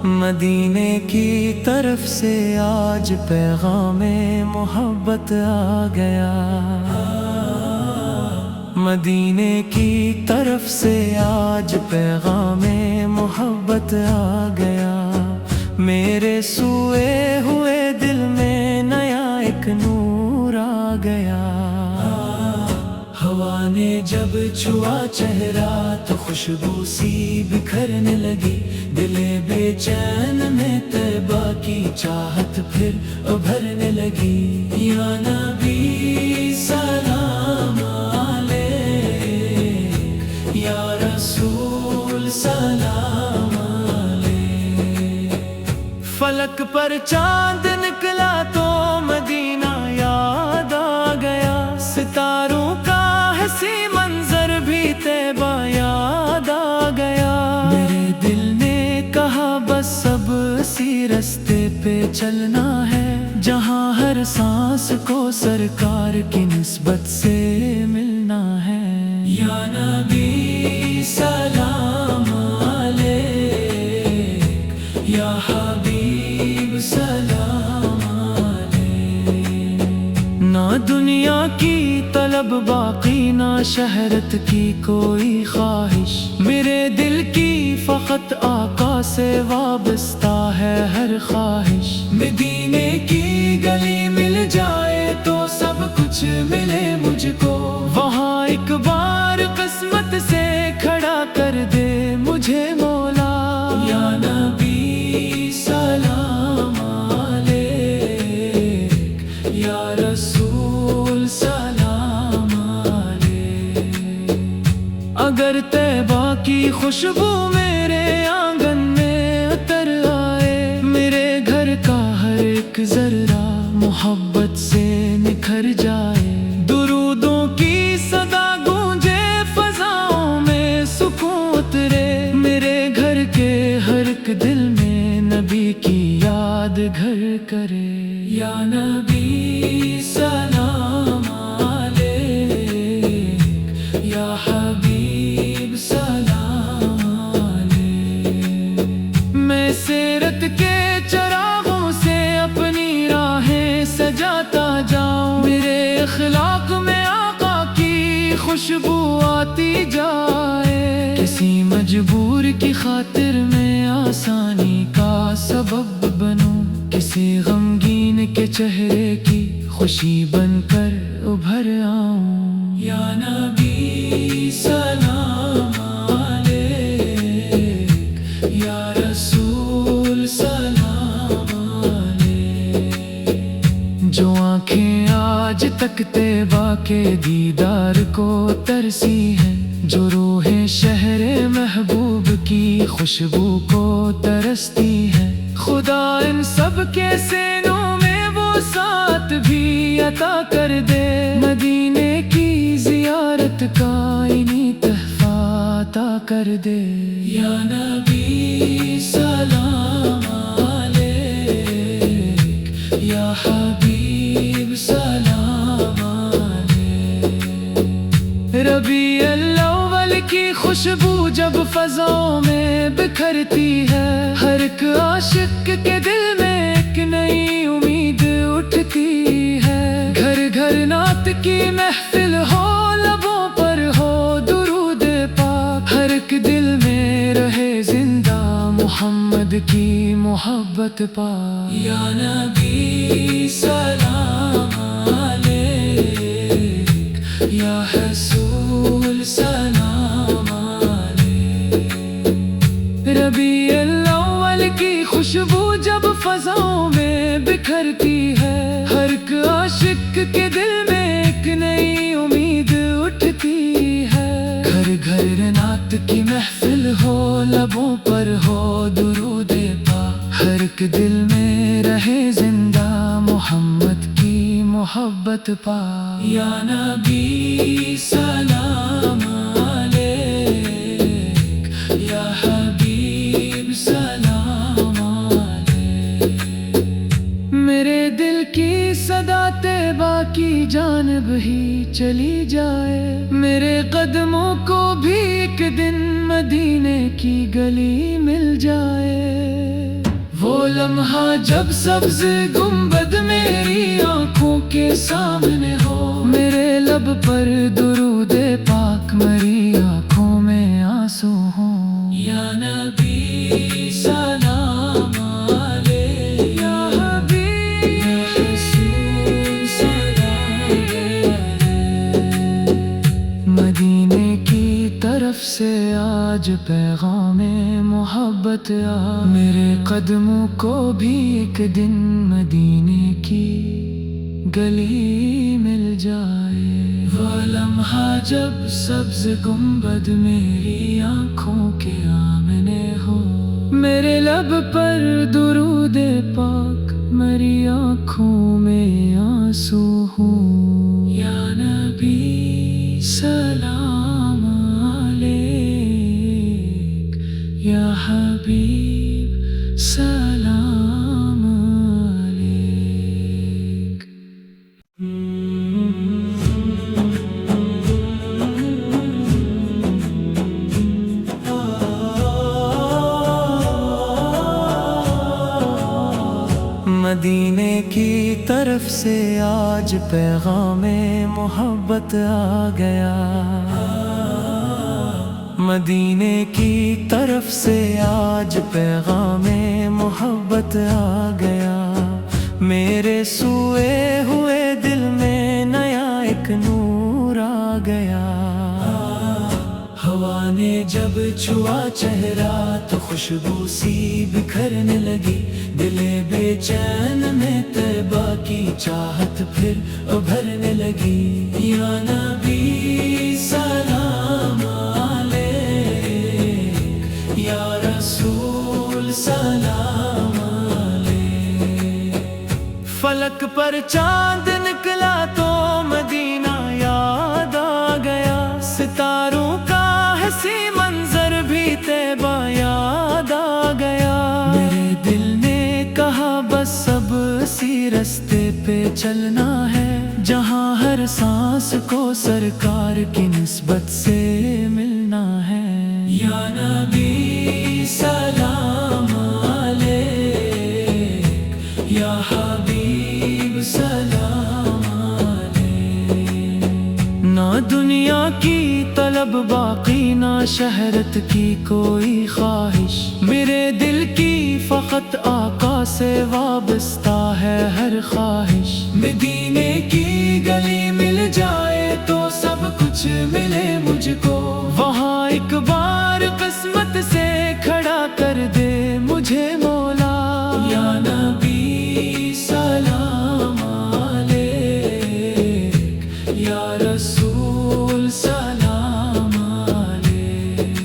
مدینے کی طرف سے آج پیغام محبت آ گیا، مدینے کی طرف سے آج پیغام محبت آ گیا، میرے سوئے ہوئے دل میں نیا ایک نور آ گیا۔ ہوا نے جب چھوا چہرہ تو خوشبو سی بکھرنے لگی، دل بے چین میں طیبہ کی چاہت پھر ابھرنے لگی۔ یا نبی سلام علیک، یا رسول سلام علیک۔ فلک پر چاند نکلا تو مدینہ یاد آ گیا، ستاروں کا حسی منظر بھی طیبہ یاد آ گیا۔ میرے دل نے کہا بس اب اسی رستے پہ چلنا ہے، جہاں ہر سانس کو سرکار کی نسبت سے ملنا ہے۔ یا نبی سلام علیک، یا حبیب سلام علیک۔ نہ دنیا کی طلب باقی، نہ شہرت کی کوئی خواہش، میرے دل کی فقط آقا سے وابستہ ہے ہر خواہش۔ مدینے کی گلی مل جائے تو سب کچھ ملے مجھ کو، وہاں ایک بار قسمت سے کھڑا کر دے مجھے مولا۔ یا نبی سلام علیک، یا رسول سلام علیک۔ اگر طیبہ کی خوشبو میرے آنگن میں اتر آئے، میرے گھر کا ہر ایک ذرہ محبت سے نکھر جائے، درودوں کی صدا گونجے فضاؤں میں سکون اترے، میرے گھر کے ہر ایک دل میں نبی کی یاد گھر کرے۔ یا نبی سلام علیک، یا حبیب سلام علیک۔ میں سیرت کے چراغوں سے اپنی راہیں سجاتا جاؤں، میرے اخلاق میں آقا کی خوشبو آتی جائے، کسی مجبور کی خاطر میں آسانی کا سبب بنوں، کسی غمگین کے چہرے کی خوشی بن کر ابھر آؤں۔ یا نبی سلام علیک، یا رسول سلام علیک۔ جو آنکھیں آج تک طیبہ کے دیدار کو ترسی ہیں، جو روحیں شہر محبوب کی خوشبو کو ترستی ہے، خدا ان سب کے سینوں میں وہ ساتھ بھی عطا کر دے، مدینے کی زیارت کا انہیں تحفہ عطا کر دے۔ یا نبی سلام علیک، یا حبیب سلام علیک۔ ربیع الاول کی خوشبو جب فضاؤں میں بکھرتی ہے، ہر ایک عاشق کے دل میں ایک نئی امید اٹھتی ہے، گھر گھر نعت کی محفل ہو، لبوں پر ہو درود پاک، ہر ایک دل میں رہے زندہ محمد کی محبت پاک۔ یا نبی سلام علیک، یا رسول سلام علیک۔ ربیع الاول کی خوشبو جب فضاؤں میں بکھرتی ہے، ہر ایک عاشق کے دل میں ایک نئی امید اٹھتی ہے، گھر گھر نعت کی محفل ہو، لبوں پر ہو درود پاک، ہر ایک دل میں رہے زندہ محمد کی محبت پاک۔ یا نبی سلام علیک، یا حبیب سلام علیک۔ میرے دل کی صدا طیبہ کی جانب ہی چلی جائے، میرے قدموں کو بھی ایک دن مدینے کی گلی مل جائے۔ وہ لمحہ جب سبز گنبد میری آنکھوں کے سامنے ہو، میرے لب پر درود پاک میری آنکھوں میں آنسو ہوں۔ یا نبی سلام علیک، یا حبیب یا رسول سلام علیک۔ مدینے کی طرف سے آج پیغام محبت آ، میرے قدموں کو بھی ایک دن مدینے کی گلی مل جائے۔ وہ لمحہ جب سبز گنبد میری آنکھوں کے آمنے ہو، میرے لب پر درود پاک میری آنکھوں میں آنسو ہوں۔ یا نبی سلام علیک، یا حبیب سلام علیک۔ مدینے کی طرف سے آج پیغام محبت آ گیا، مدینے کی طرف سے آج پیغام محبت آ گیا، میرے سوئے ہوئے دل میں نیا ایک نور آ گیا۔ ہوا نے جب چھوا چہرہ تو خوشبو سی بکھرنے لگی، دل بے چین میں طیبہ کی چاہت پھر ابھرنے لگی۔ یا نبی سلام علیک، یا رسول سلام علیک۔ فلک پر چاند نکلا تو مدینہ یاد آ گیا، ستاروں کا حسی منظر بھی طیبہ یاد آ گیا۔ میرے دل نے کہا بس اب اسی رستے پہ چلنا ہے، جہاں ہر سانس کو سرکار کی نسبت سے ملنا ہے۔ یا نبی سلام علیک، یا حبیب سلام علیک۔ نہ دنیا کی طلب باقی، نہ شہرت کی کوئی خواہش، میرے دل کی فقط آقا سے وابستہ ہے ہر خواہش۔ مدینے کی گلی مل جائے تو سب کچھ ملے مجھ کو، وہاں ایک بار قسمت سے کھڑا کر دے مجھے مولا۔ یا نبی سلام علیک، یا رسول سلام علیک۔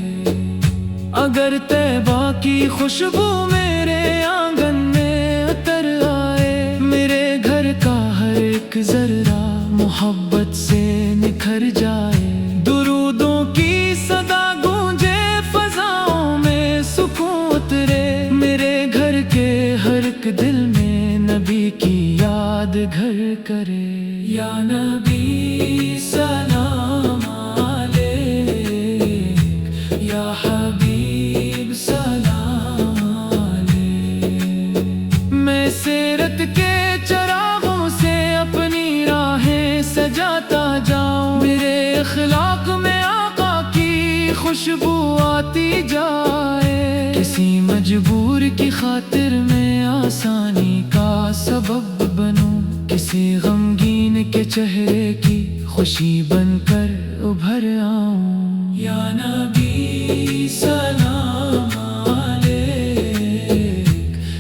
اگر طیبہ کی خوشبو میرے آنگن میں اتر آئے، میرے گھر کا ہر ایک ذرہ محبت سے نکھر جائے، درودوں کی صدا گونجے فضاؤں میں سکون اترے، میرے گھر کے ہر ایک دل میں نبی کی یاد گھر کرے۔ یا نبی سلام علیک، یا حبیب سلام علیک۔ میں سیرت کے چراغوں سے اپنی راہیں سجاتا جاؤں، میرے اخلاق میں آقا کی خوشبو آتی جائے، کسی مجبور کی خاطر میں آسانی کا سبب بنوں، کسی غمگین کے چہرے کی خوشی بن کر ابھر آؤں۔ یا نبی سلام علیک،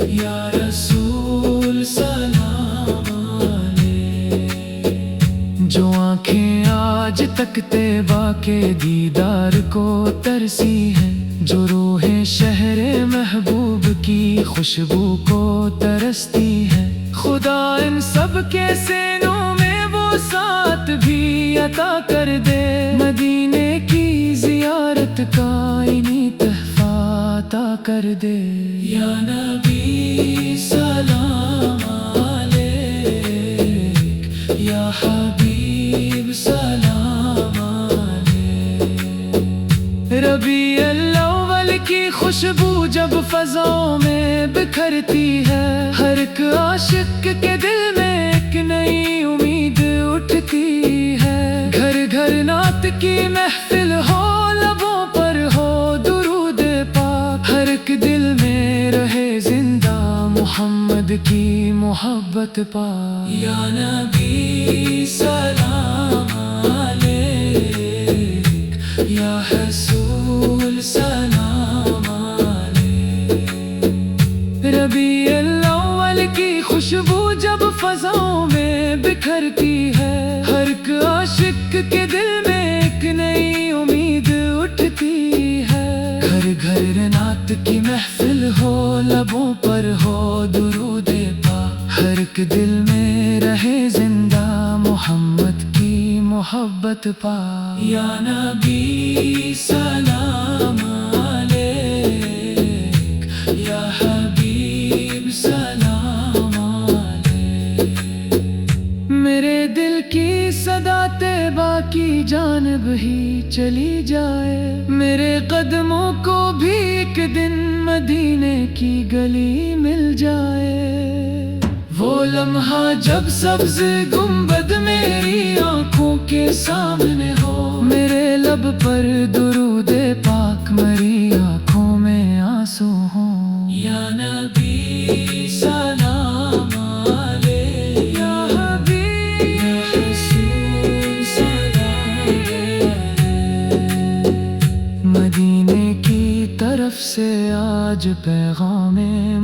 یا رسول سلام علیک۔ جو آنکھیں آج تک طیبہ کے دیدار کو ترسی ہیں، جو روحیں شہر محبوب کی خوشبو کو ترستی ہیں، خدا ان سب کے سینوں میں وہ ساتھ بھی عطا کر دے، مدینے کی زیارت کا انہیں تحفہ عطا کر دے۔ یا نبی سلام علیک، حبیب سلام علیک۔ ربیع الاول کی خوشبو جب فضاؤں میں بکھرتی ہے، ہر ایک عاشق کے دل میں ایک نئی امید اٹھتی ہے۔ گھر گھر نعت کی محفل ہو، لبوں پر ہو درود پاک، ہر ایک دل میں رہے زندہ محمد کی محبت پاک۔ یا نبی سلام علیک، یا حسول سلام علیک۔ ربیع الاول کی خوشبو جب فضاؤں میں بکھرتی ہے، ہر ایک عاشق کے دل میں ایک نئی امید اٹھتی ہے۔ گھر گھر نعت کی محفل ہو، لبوں پر ہو درود پاک، ہر ایک دل میں رہے زندہ محمد کی محبت پاک۔ یا نبی سلام علیک، یا حبیب سلام علیک۔ میرے دل کی صدا طیبہ کی جانب ہی چلی جائے، میرے قدموں کو بھی ایک دن مدینے کی گلی مل جائے۔ وہ لمحہ جب سبز گنبد میری آنکھوں کے سامنے ہو، میرے لب پر درود پاک، میری آنکھوں میں آنسو ہوں۔ یا نبی سلام علیک، یا حبیب یا حسول سلام علیک۔ مدینے کی طرف سے آج پیغام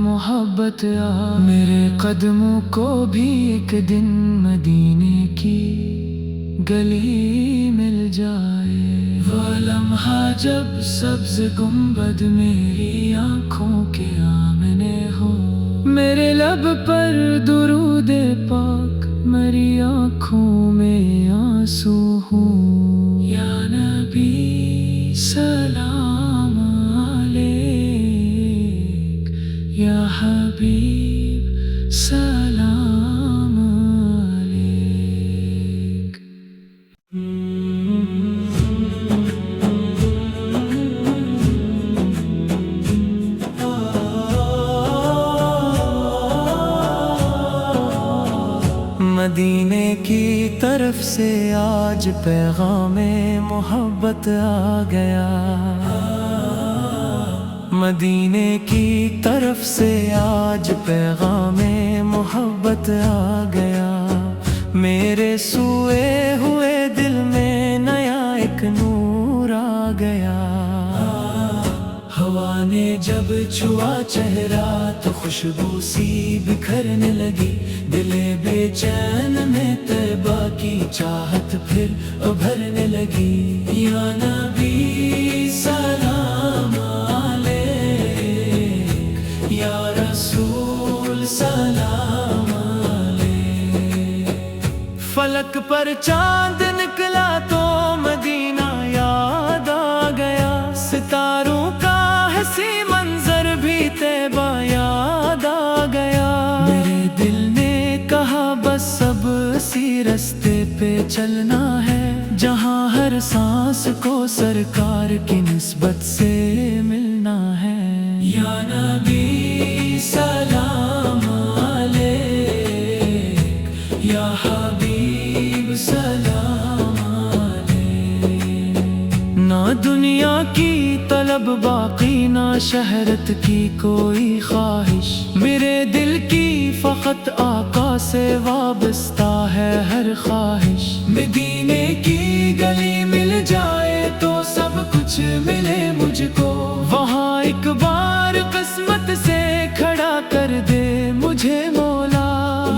محبت آ، میرے قدموں کو بھی ایک دن مدینے کی گلی مل جائے۔ وہ لمحہ جب سبز گنبد میری آنکھوں کے آمنے ہو، میرے لب پر درود پاک، میری آنکھوں میں آنسو ہوں۔ یا نبی سلام علیک، یا حبیب سلام علیک۔ مدینے کی طرف سے آج پیغام محبت آ گیا، مدینے کی طرف سے آج پیغام محبت آ گیا۔ میرے سوئے ہوئے دل میں نیا ایک نور آ گیا۔ ہوا نے جب چھوا چہرہ تو خوشبو سی بکھرنے لگی، دل بے چین میں طیبہ کی چاہت پھر ابھرنے لگی۔ یا نبی سلام علیک، یا رسول سلام علیک۔ فلک پر چاند نکلا تو مدینہ یاد آ گیا، ستاروں کا حسی منظر بھی طیبہ یاد آ گیا۔ میرے دل نے کہا بس اب اسی رستے پہ چلنا ہے، جہاں ہر سانس کو سرکار کی نسبت سے ملنا ہے۔ یا نبی سلام علیک، یا حبیب سلام علیک۔ نہ دنیا کی طلب باقی، نہ شہرت کی کوئی خواہش، میرے دل کی فقط آقا سے وابستہ ہے ہر خواہش۔ مدینے کی گلی مل جائے تو سب کچھ ملے مجھ کو، وہاں ایک بار قسمت سے کھڑا کر دے مجھے مولا۔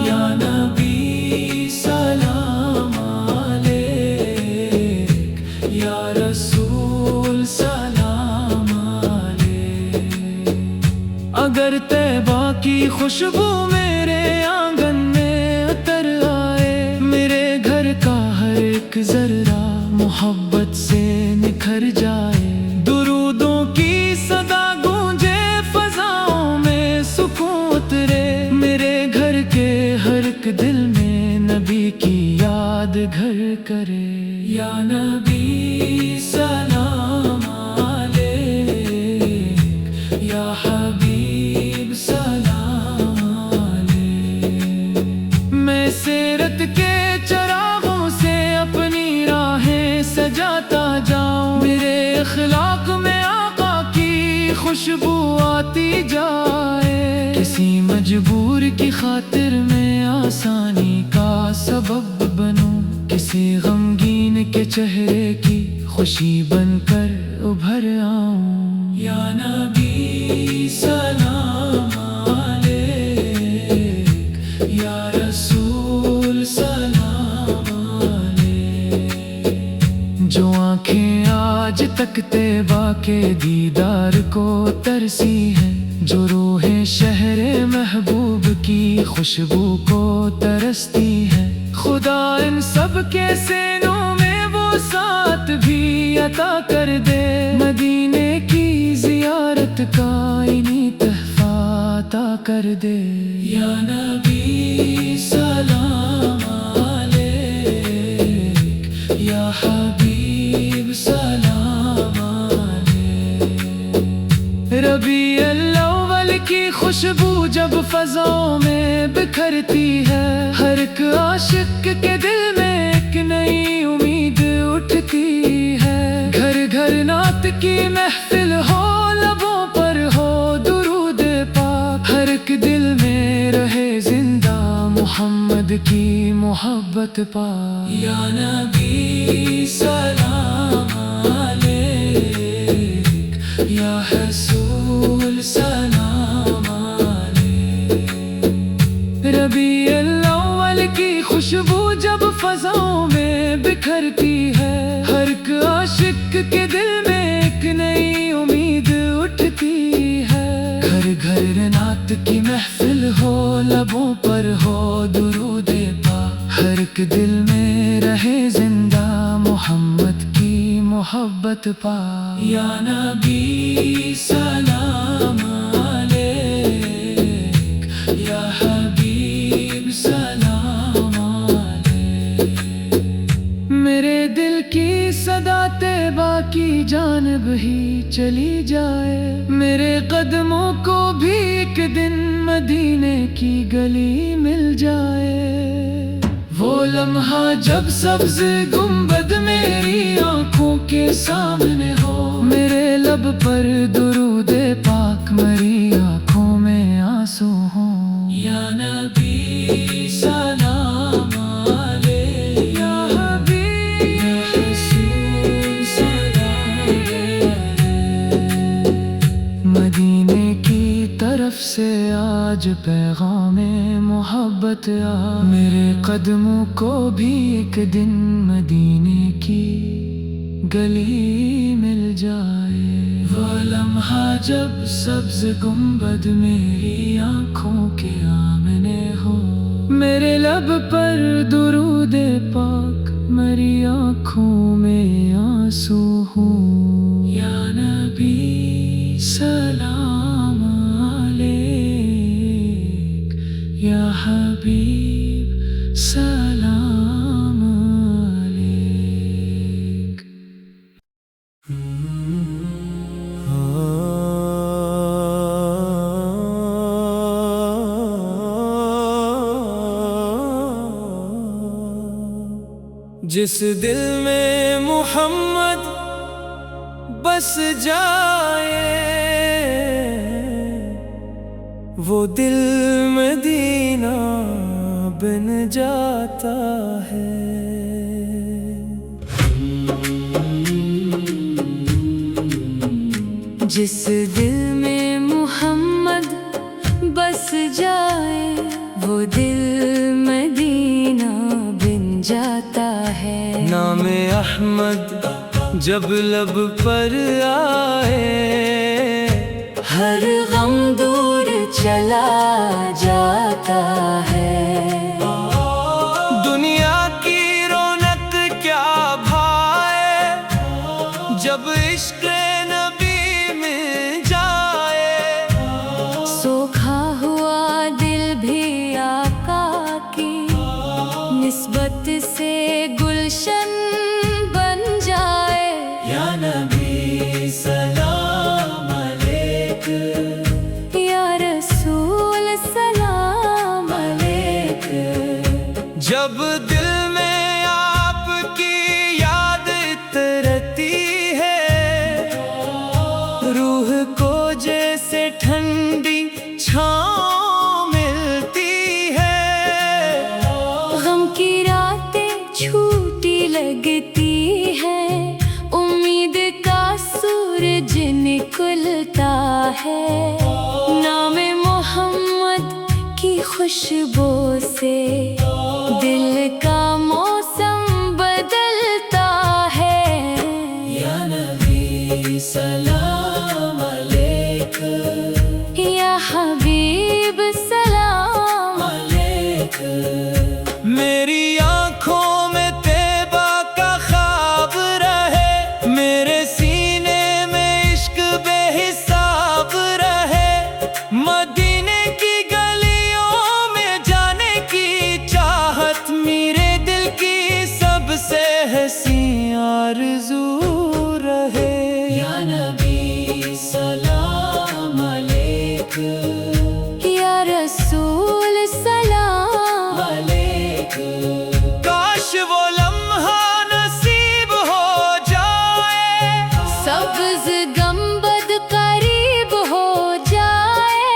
یا نبی سلام علیک، یا رسول سلام علیک۔ اگر طیبہ کی خوشبو میرے آنگن میں اتر آئے، میرے گھر کا ہر ایک ذرہ محبت سے نکھر جائے، درودوں کی صدا گونجے فضاؤں میں سکون اترے، میرے گھر کے ہر ایک دل میں نبی کی یاد یاد گھر کرے. یا نبی سلام علیک، یا حبیب سلام علیک. میں سیرت کے چراغوں سے اپنی راہیں سجاتا جاؤں، میرے اخلاق میں آقا کی خوشبو آتی جائے. کسی مجبور کی خاطر میں آسانی کا سبب بنوں، کسی غمگین کے چہرے کی خوشی بن کر ابھر آؤں. یا نبی سلام علیک، یا رسول سلام علیک. جو آنکھیں آج تک طیبہ کے دیدار کو ترسی ہیں، جو روحیں شہر محبوب کی خوشبو کو ترستی ہے، خدا ان سب کے سینوں میں وہ ساتھ بھی عطا کر دے. مدینے کی زیارت کا انہیں تحفہ عطا کر دے. یا نبی سلام علیک، یا حبیب سلام علیک. ربیع الاول کی خوشبو جب فضاؤں میں بکھرتی ہے، ہر ایک عاشق کے دل میں ایک نئی امید اٹھتی ہے. گھر گھر نعت کی محفل ہو، لبوں پر ہو درود پاک، ہر ایک دل میں رہے زندہ محمد کی محبت پاک. یا نبی سلام علیک، یا رسول سلام علیک. ربیع الاول کی خوشبو جب فضاؤں میں بکھرتی ہے، ہر ایک عاشق کے دل میں ایک نئی امید اٹھتی ہے. گھر گھر نعت کی محفل ہو، لبوں پر ہو درود پاک، ہر ایک دل میں رہے زندہ محمد کی محبت پاک. یا نبی سلام علیک، یا حبیب سلام علیک. میرے دل کی صدا طیبہ کی جانب ہی چلی جائے، میرے قدموں کو بھی ایک دن مدینے کی گلی مل جائے. وہ لمحہ جب سبز گنبد میری آنکھوں کے سامنے ہو، میرے لب پر درود پاک، میری آنکھوں میں آنسو ہوں. یا نبی سلام علیک، یا حبیب یا رسول سلام علیک. مدینے کی طرف سے آج پیغام محبت آ، میرے قدموں کو بھی ایک دن مدینے کی گلی مل جائے. وہ لمحہ جب سبز گنبد میری آنکھوں کے آمنے ہو، میرے لب پر درود پاک، میری آنکھوں میں آنسو ہوں. یا نبی سلام علیک، یا حبیب سلام علیک. جس دل میں محمد بس جائے، وہ دل مدینہ بن جاتا ہے. جس دل میں محمد بس جائے، وہ دل مدینہ بن جاتا ہے. نام احمد جب لب پر آئے، ہر غم دور چلا جاتا ہے. دنیا کی رونق کیا بھائے، جب عشق نبی مل جائے. سوکھا ہوا دل بھی آقا کی نسبت سے جب دل میں آپ کی یاد اترتی ہے، روح کو جیسے ٹھنڈی چھاؤں ملتی ہے، غم کی راتیں چھوٹی لگتی ہے، امید کا سورج نکلتا ہے، نام محمد کی خوشبو سے دل کا موسم بدلتا ہے۔ یا نبی سلام علیک، یا حبیب سلام علیک، میری آنکھوں میں طیبہ کا خواب رہے، میرے سینے میں عشق بے حساب رہے، مدینے کی گلیوں میں جانے کی چاہت میرے دل کی سب سے حسین آرزو رہے۔ یا نبی سلام علیک، یا رسول سلام علیک، کاش وہ لمحہ نصیب ہو جائے، سبز گنبد قریب ہو جائے،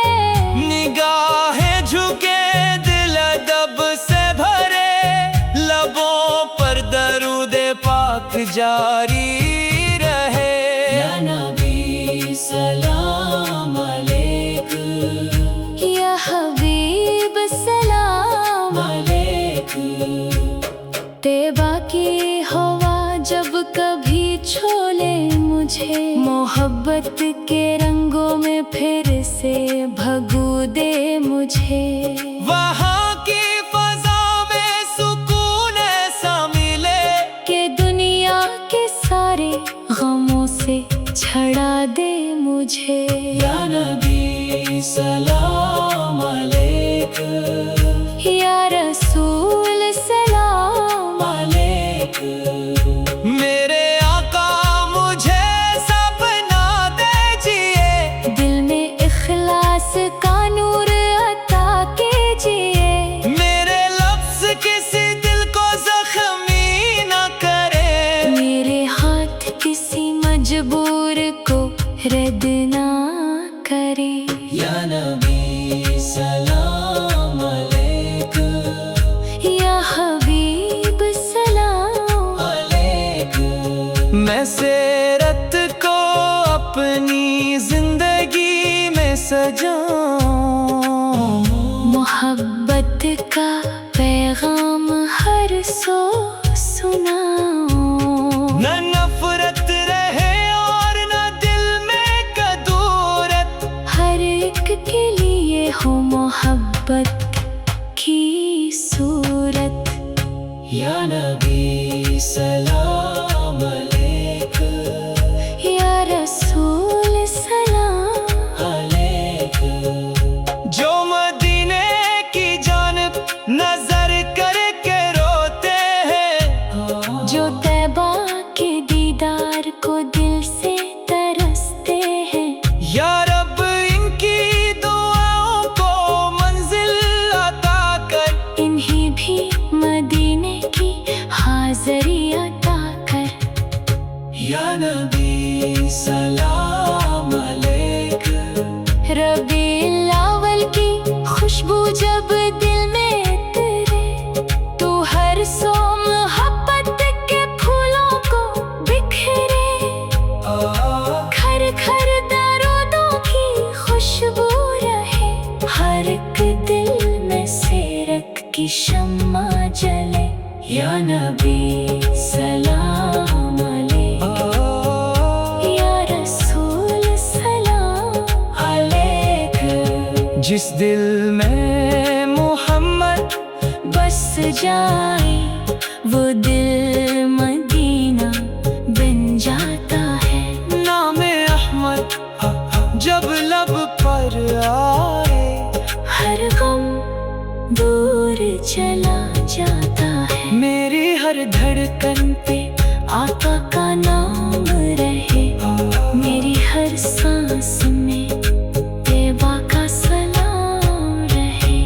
نگاہیں جھکے دل ادب سے بھرے، لبوں پر درود پاک جاری رہے۔ یا نبی سلام علیک، یا حبیب سلام علیک، طیبہ کی ہوا جب کبھی چھولے مجھے، محبت کے رنگوں میں پھر سے بھگو دے مجھے، وہاں کی فضا میں سکون ایسا ملے کہ دنیا کے سارے غموں سے چھڑا دے مجھے۔ یا نبی سلام علیک، یا رسول سلام علیک، میرے آقا مجھے سپنا دیجیے، دل میں اخلاص کا نور عطا کیجیے، میرے لفظ کسی دل کو زخمی نہ کرے، میرے ہاتھ کسی مجبور کو رد نہ کرے۔ یا نبی سلام علیک، یا حبیب سلام علیک، میں سیرت کو اپنی زندگی میں سجاؤں، محبت کا پیغام ہر سو سناؤں، نہ نفرت رہے اور نہ دل میں کدورت، ہر ایک کے لیے ہو محبت کی صورت۔ یا نبی سلام علیک، یا رسول سلام علیک، جو مدینے کی جانب نظر کر کے روتے ہیں، جو طیبہ کے دیدار کو دل سے ترستے ہیں، یا رب ان کی دعاؤں کو منزل عطا کر، انہیں بھی مدینے کی حاضری عطا کر۔ یا نبی سلام علیک، ربیع الاول کی خوشبو جب دل میں اترے، تو ہر سو محبت کے پھولوں کو بکھرے، گھر گھر درودوں کی خوشبو رہے، ہر ایک دل میں سیرت کی شمع جلے۔ یا نبی سلام علیک، یا رسول سلام علیک، جس دل میں محمد بس جائے، وہ دل مدینہ بن جاتا ہے، نام احمد جب لب پر آئے، ہر غم دور چلا جاتا ہے، میری ہر دھڑکن پہ آقا کا نام رہے، میری ہر سانس میں طیبہ کا سلام رہے۔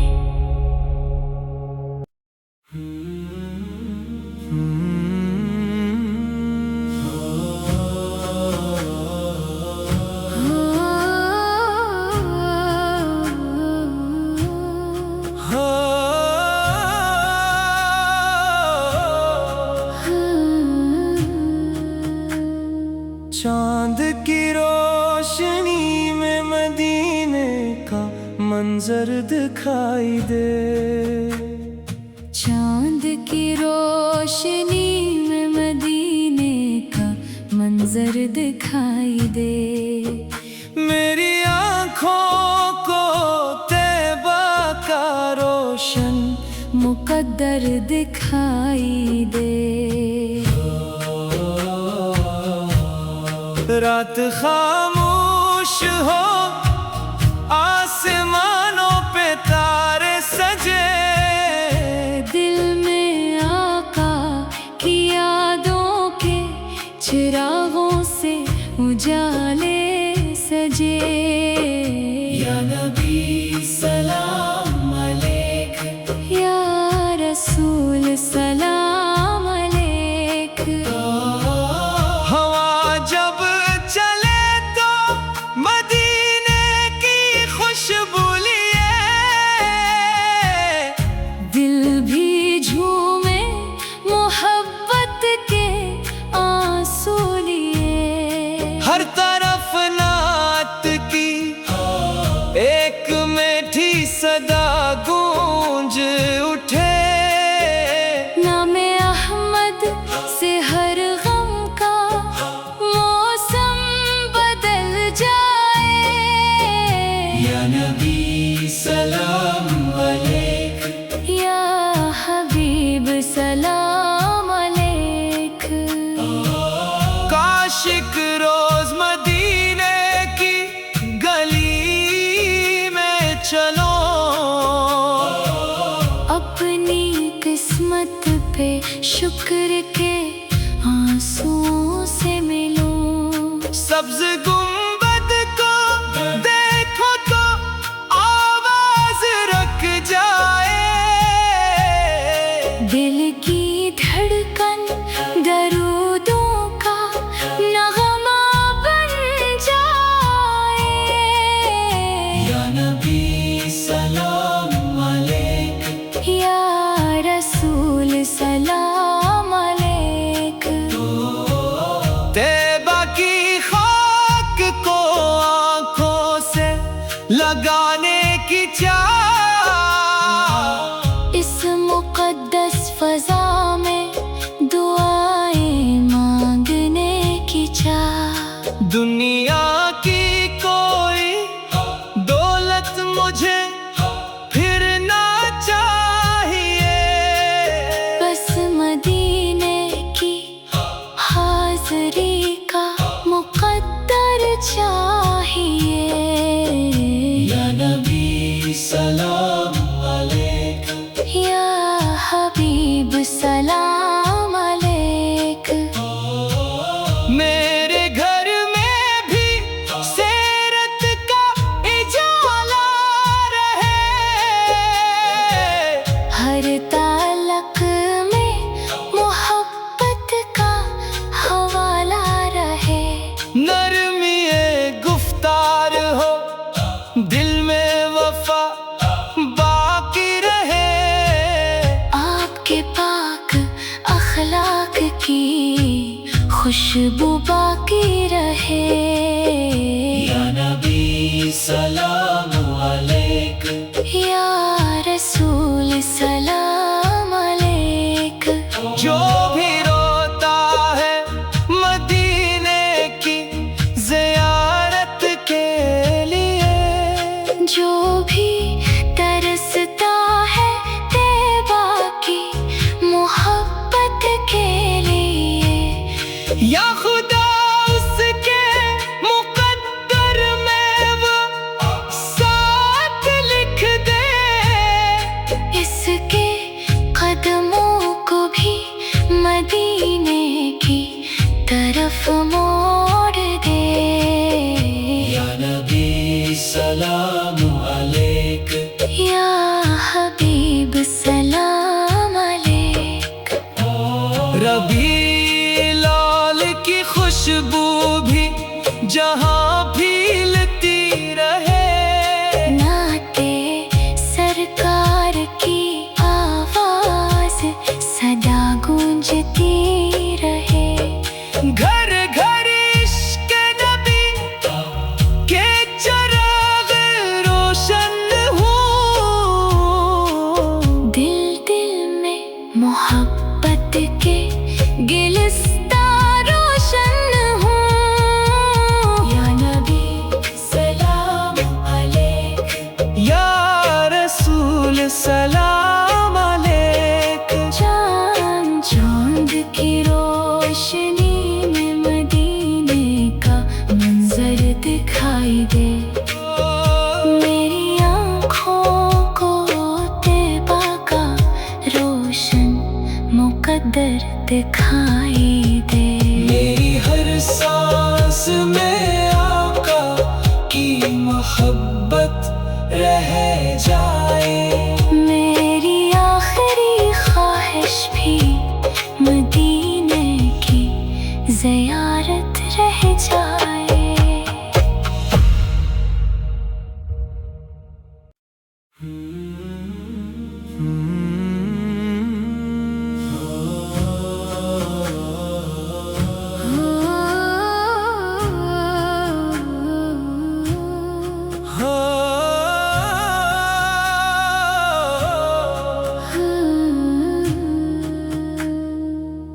منظر دکھائی دے، چاند کی روشنی میں مدینے کا منظر دکھائی دے، میری آنکھوں کو طیبہ کا روشن مقدر دکھائی دے، رات خاموش ہو آسمانوں پہ تارے سجے، دل میں آقا کی یادوں کے چراغوں سے اجالے سجے، یا نبی سلام علیک، یا رسول سلام علیک، ہوا جب چلے تو مدینے کی خوشبو لیے، دل بھی جھومے محبت کے آنسو لیے، ہر طرف نعت کی ایک میٹھی صدا گونج اٹھے، نام احمد سے ہر غم کا موسم بدل جائے، یا نبی سلام علیک، یا حبیب سلام علیک، کاش ایک روز مدینے کی گلی میں چلو، اپنی قسمت پہ شکر کے آنسوؤں سے ملوں، سبز گنبد کو دیکھو تو آواز رک جائے، دل کی دھڑکن درودوں کا نغمہ بن جائے، یا نبی سلام علیک، یا رسول سلام علیک، طیبہ کی خاک کو آنکھوں سے لگانے کی چاہ، اس مقدس فضا میں دعائیں مانگنے کی چاہ، دنیا کی کوئی دولت مجھے پھر نہ چاہیے، بس مدینے کی حاضری کا مقدر چاہیے، یا نبی سلام علیک، یا حبیب سلام علیک، میرے گھر میں بھی سیرت کا اجالا رہے، ہر تعلق میں محبت کا حوالہ رہے، نرمی گفتار ہو دل میں وفا باقی رہے، آپ کے پاک اخلاق کی خوشبو باقی رہے، یا نبی سلام علیک، یا رسول سلام علیک، جو بھی روتا ہے مدینے کی زیارت کے لیے، جو بھی ترستا ہے طیبہ کی محبت کے لیے، یا خدا اس کے مقدر میں وہ ساتھ لکھ دے، اس کے قدموں کو بھی مدینے کی طرف موڑ دے، یا نبی سلام علیک، یا حبیب سلام علیک، ربیع لال کی خوشبو بھی جہاں پھیلتی رہے، نعت سرکار کی آواز محبت کے گلستان روشن ہوں یا نبی سلام علیک یا رسول سلام علیک چاند کی روشنی میں مدینے کا منظر دکھائی دے میری آنکھوں کو طیبہ کا روشن مقدر دکھائی دے میری ہر سانس میں آقا کی محبت رہ جائے میری آخری خواہش بھی مدینے کی زیارت رہ جائے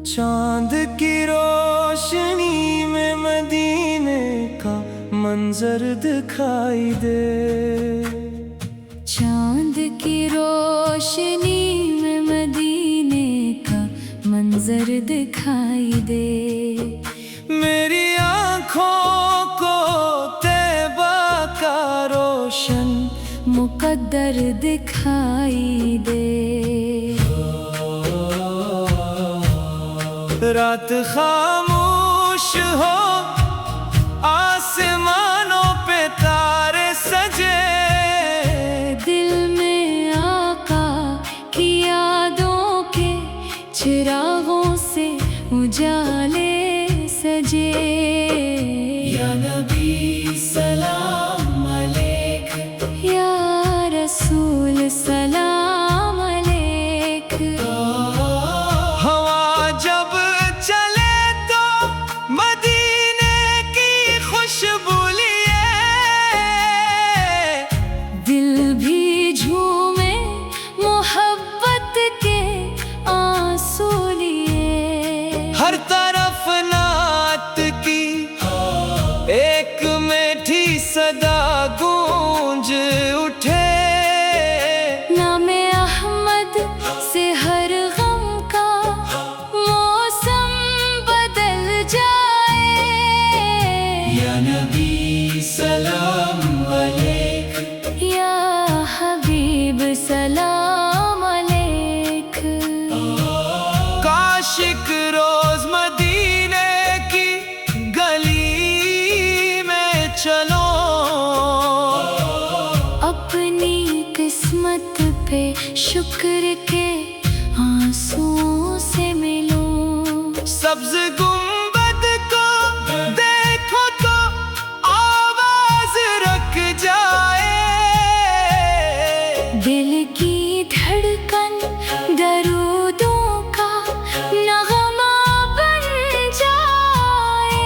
چاند کی روشنی میں مدینے کا منظر دکھائی دے چاند کی روشنی میں مدینے کا منظر دکھائی دے میری آنکھوں کو طیبہ کا روشن مقدر دکھائی دے رات خاموش ہو آسمانوں پہ تارے سجے دل میں آقا کی یادوں کے چراغوں سے اجالے سجے یا نبی سلام علیک یا رسول سلام علیک ہوا جب چلے تو مدینے کی خوشبو لیے دل بھی جھومے محبت کے آنسو لیے ہر طرف نعت کی ایک میٹھی صدا گونج اٹھے نام احمد سے ہر غم کا موسم بدل جائے یا نبی سلام علیک یا حبیب سلام علیک کاش ایک روز مدینے کی گلی میں چلو اپنی قسمت پہ شکر کے آنسوؤں سے ملوں سبز گنبد کو دیکھو تو آواز رک جائے دل کی دھڑکن درودوں کا نغمہ بن جائے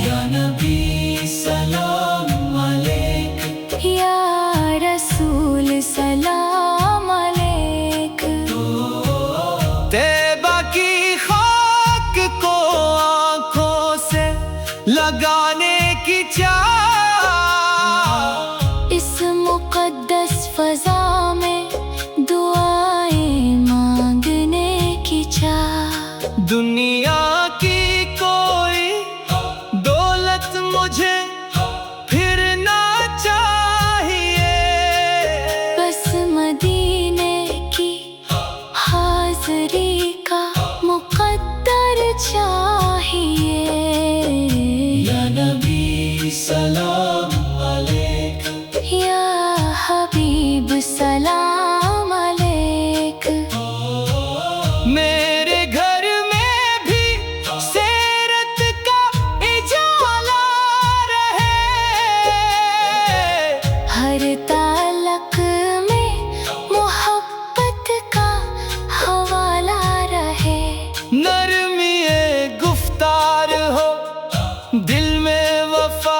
یا نبی سلام علیک یا رسول سلام علیک طیبہ کی خاک کو آنکھوں سے لگانے کی چاہ اس مقدس فضا میں دعائیں مانگنے کی چاہ دنیا کی کوئی دولت مجھے پھر نہ چاہیے بس مدینے کی حاضری کا مقدر چاہیے یا نبی سلام علیک یا حبیب سلام علیک میرے گھر میں بھی سیرت کا اجالا رہے ہر تعلق میں محبت کا حوالہ رہے نرمی گفتار ہو دل میں وفا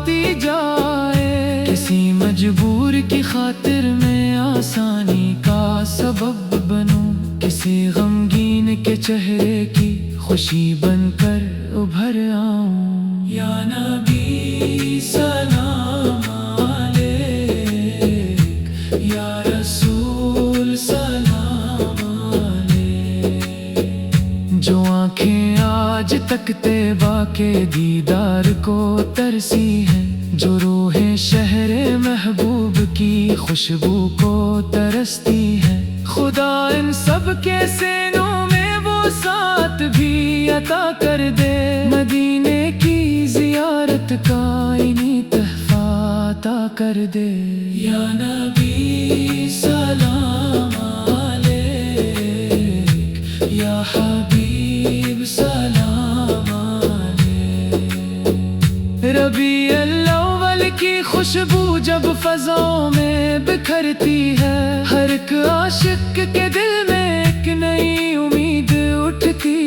آتی جائے، کسی مجبور کی خاطر میں آسانی کا سبب بنوں، کسی غمگین کے چہرے کی خوشی بن کر ابھر آؤں۔ یا نبی سلام علیک، یا رسول سلام علیک، جو آنکھیں آج تک طیبہ کے دیدار کو ترسی ہیں، جو روحیں شہر محبوب کی خوشبو کو ترستی ہیں، خدا ان سب کے سینوں میں وہ ساتھ بھی عطا کر دے، مدینے کی زیارت کا انہیں تحفہ عطا کر دے۔ یا نبی سلام علیک، یا حبیب سلام علیک، ربیع الاول کی خوشبو جب فضاؤں میں بکھرتی ہے، ہر ایک عاشق کے دل میں ایک نئی امید اٹھتی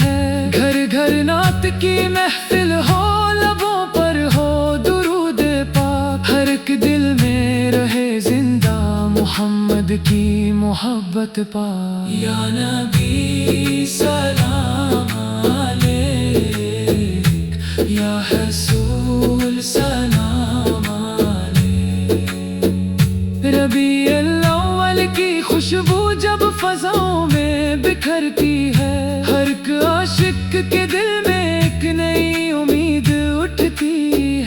ہے، گھر گھر نعت کی محفل ہو، لبوں پر ہو درود پاک، ہر ایک دل میں رہے زندہ محمد کی محبت پاک۔ یا نبی سلام علیک، یا رسول سلام علیک، ربیع الاول کی خوشبو جب فضاؤں میں بکھرتی ہے، ہر ایک عاشق کے دل میں ایک نئی امید اٹھتی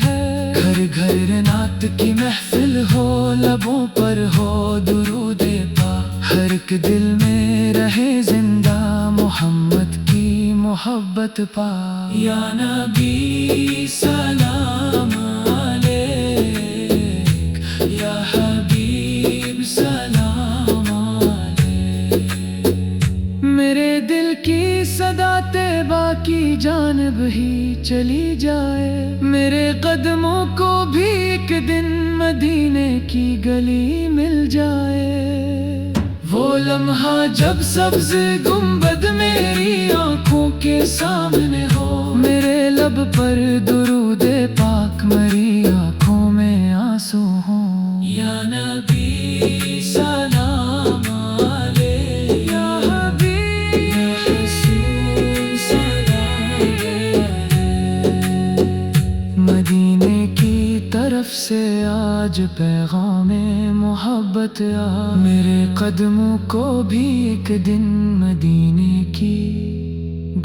ہے، گھر گھر نعت کی محفل ہو، لبوں پر ہو درود پاک، ہر ایک دل میں رہے زندہ محمد کی محبت پاک۔ یا نبی سلام علیک، یا حبیب سلام علیک، میرے دل کی صدا طیبہ کی جانب ہی چلی جائے، میرے قدموں کو بھی ایک دن مدینے کی گلی مل جائے، وہ لمحہ جب سبز گنبد میری آنکھوں کے سامنے ہو، میرے لب پر درود پاک، میری آنکھوں میں آنسو ہوں۔ یا نبی سلام علیک، یا حبیب یا رسول سلام علیک، مدینے کی طرف سے آج پیغام محبت آ، میرے قدموں کو بھی ایک دن مدینے کی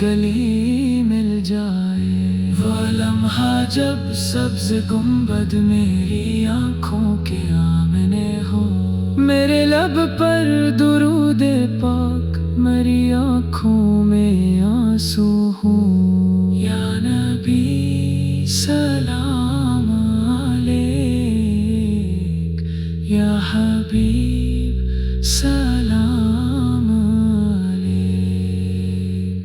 گلی مل جائے، وہ لمحہ جب سبز گنبد میری آنکھوں کے آمنے ہو، میرے لب پر درود پاک، میری آنکھوں میں آنسو ہوں۔ یا نبی سلام علیک، یا حبیب سلام علیک۔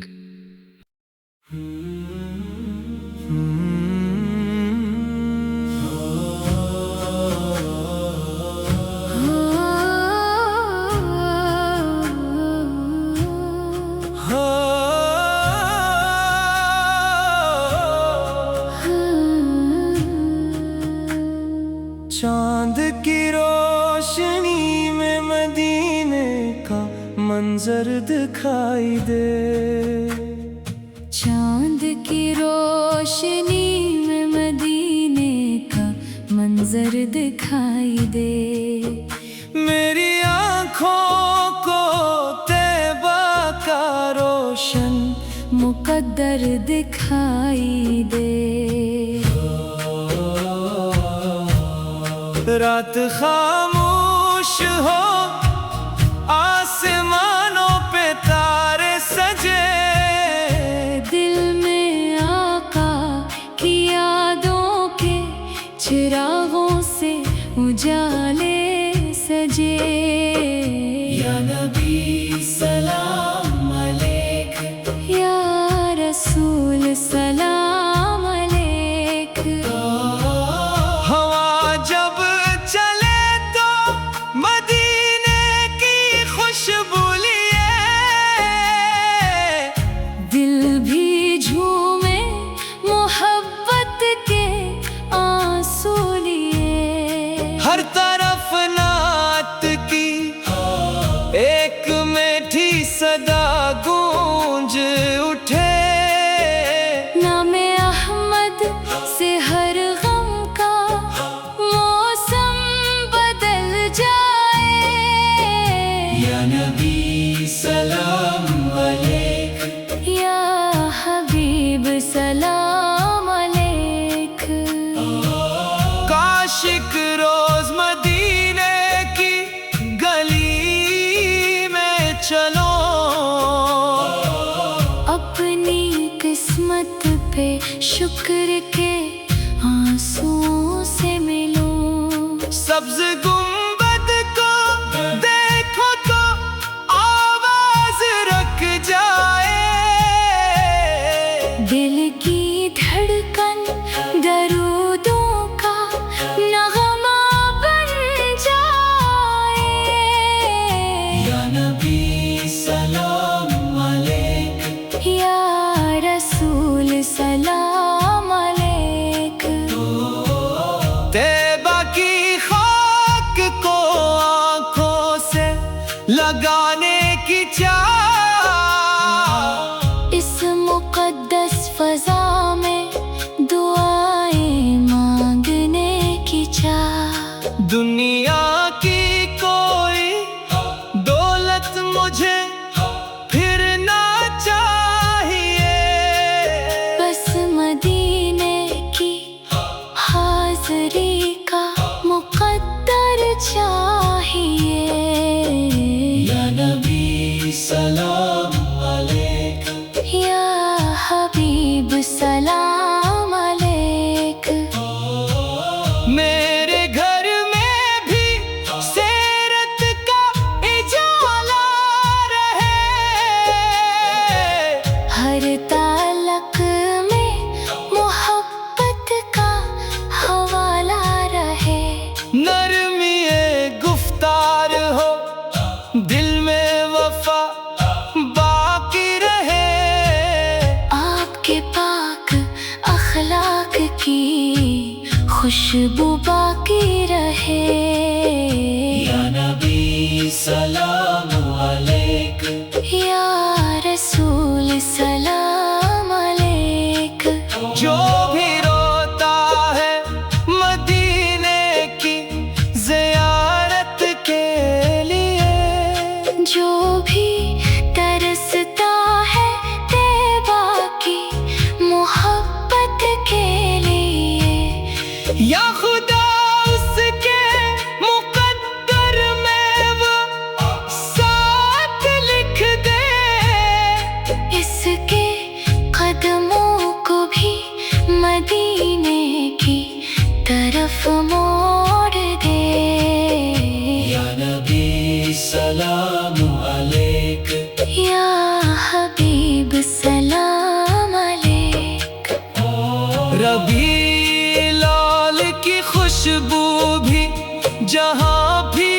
چاند کی روشنی میں مدینے کا منظر دکھائی دے، چاند کی روشنی میں مدینے کا منظر دکھائی دے، میری آنکھوں کو طیبہ کا روشن مقدر دکھائی دے، رات خاموش ہو، آسمانوں پہ تارے سجے، دل میں آقا کی یادوں کے چراغوں سے اجالے سجے، یا نبی سلام علیک، یا رسول سلام علیک، ہوا جب چلے تو مدینے کی خوشبو لیے، دل بھی جھومے محبت کے عاشق روز مدینے کی گلی میں چلو، اپنی قسمت پہ شکر کے آنسوؤں سے ملو، سبز گنبد کو دیکھو تو آواز رک جائے، دل کی دھڑکن درودوں کا نغمہ بن جائے، یا نبی سلام علیک، یا رسول سلام علیک، طیبہ کی خاک کو آنکھوں سے لگانے کی چاہ، اس مقدس فضا میں دعائیں مانگنے کی چاہ، دنیا کی کوئی دولت مجھے پھر نہ چاہیے، بس مدینے کی حاضری کا مقدر چاہیے، یا نبی سلام علیک، یا حبیب سلام علیک، میرے گھر میں بھی سیرت کا اجالا رہے، ہر تعلق میں محبت کا حوالہ رہے، نرمی گفتار ہو دل میں وفا باقی رہے، آپ کے پاک اخلاق کی خوشبو باقی رہے، یا نبی سلام علیک، یا رسول سلام علیک، جو بھی روتا ہے مدینے کی زیارت کے لیے، جو بھی ترستا ہے طیبہ کی محبت کے لیے، یا خدا اس کے مقدر میں وہ ساتھ لکھ دے، اس کے قدموں کو بھی مدینے کی طرف موڑ دے، یا نبی سلام علیک، یا حبیب سلام علیک، ربیع لال کی خوشبو بھی جہاں بھی